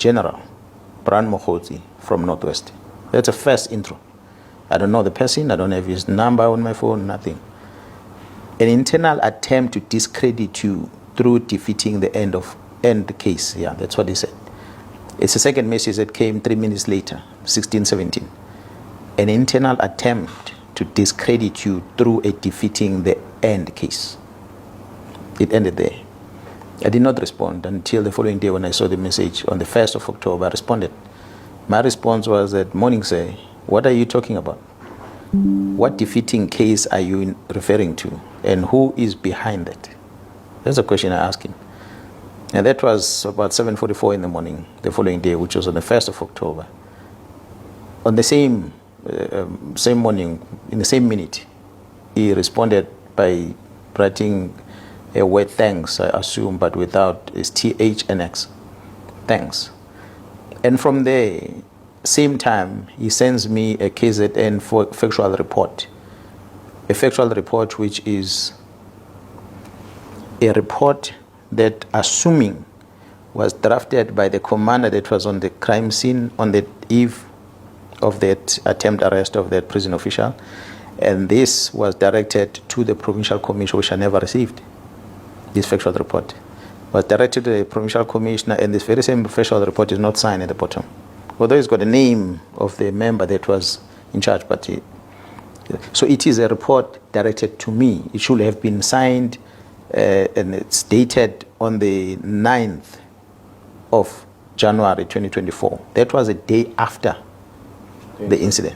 general, Mkhwanazi from Northwest. That's a first intro. I don't know the person, I don't have his number on my phone, nothing. An internal attempt to discredit you through defeating the end case. Yeah, that's what he said. It's a second message that came 3 minutes later, 16:17. An internal attempt to discredit you through a defeating the end case. It ended there. I did not respond until the following day when I saw the message on the 1st of October. I responded. My response was that, morning, sir, what are you talking about? What defeating case are you referring to? And who is behind that? That's a question I asked him. And that was about 7:44 in the morning, the following day, which was on the 1st of October. On the same morning, in the same minute, he responded by writing a word thanks, I assume, but without his TH and X. Thanks. And from there, same time, he sends me a KZN factual report. A factual report which is a report that, assuming, was drafted by the commander that was on the crime scene on the eve of that attempt arrest of that prison official. And this was directed to the provincial commission, which I never received. This factual report was directed to the provincial commissioner, and this very same factual report is not signed at the bottom. Although it's got the name of the member that was in charge, but so it is a report directed to me. It should have been signed and it's dated on the 9th of January 2024. That was a day after the incident.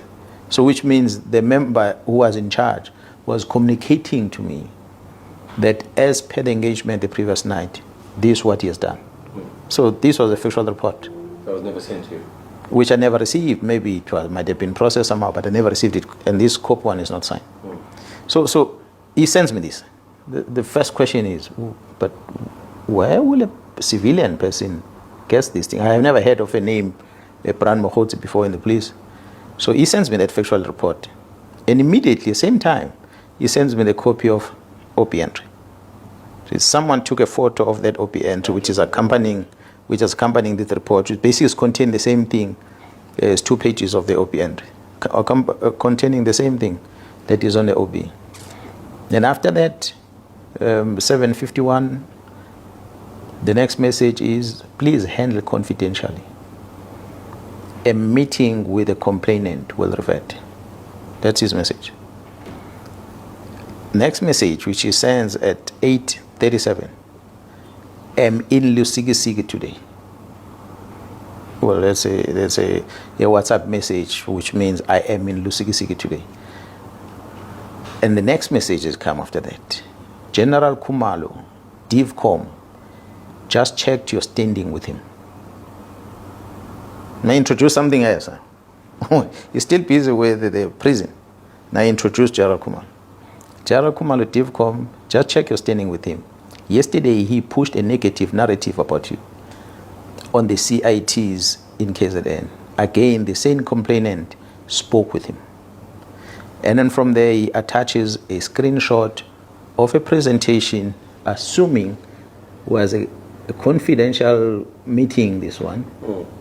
So which means the member who was in charge was communicating to me that as per the engagement the previous night, this is what he has done. So this was a factual report. That was never sent to you? Which I never received. Maybe it might have been processed somehow, but I never received it. And this COP one is not signed. So he sends me this. The first question is, but where will a civilian person guess this thing? I have never heard of a name, Mkhwanazi, before in the police. So he sends me that factual report. And immediately, same time, he sends me the copy of OP entry. So someone took a photo of that OP entry, which is accompanying this report, which basically contains the same thing as 2 pages of the OP entry, containing the same thing that is on the OB. Then after that, 7:51, the next message is, please handle confidentially. A meeting with the complainant will revert. That's his message. Next message, which he sends at 8:37. am in Lusikisiki today. Well, let's say a WhatsApp message, which means I am in Lusikisiki today. And the next messages come after that. General Khumalo, DivCom, just checked your standing with him. Now introduce something else. He's still busy with the prison. Now introduce General Khumalo. General Khumalo, DivCom, just check your standing with him. Yesterday, he pushed a negative narrative about you on the CITs in KZN. Again, the same complainant spoke with him. And then from there, he attaches a screenshot of a presentation, assuming was a confidential meeting, this one,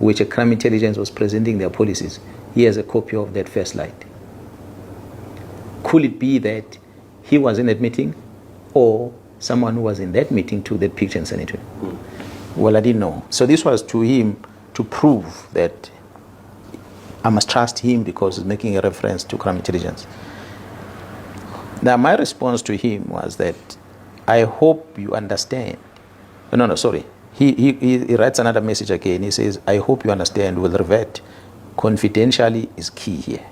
which a crime intelligence was presenting their policies. He has a copy of that first slide. Could it be that he was in that meeting, or someone who was in that meeting took that picture and sent it to him? Well, I didn't know. So this was to him to prove that I must trust him because he's making a reference to crime intelligence. Now, my response to him was that I hope you understand. Sorry. He writes another message again. He says, I hope you understand, will revert. Confidentially is key here.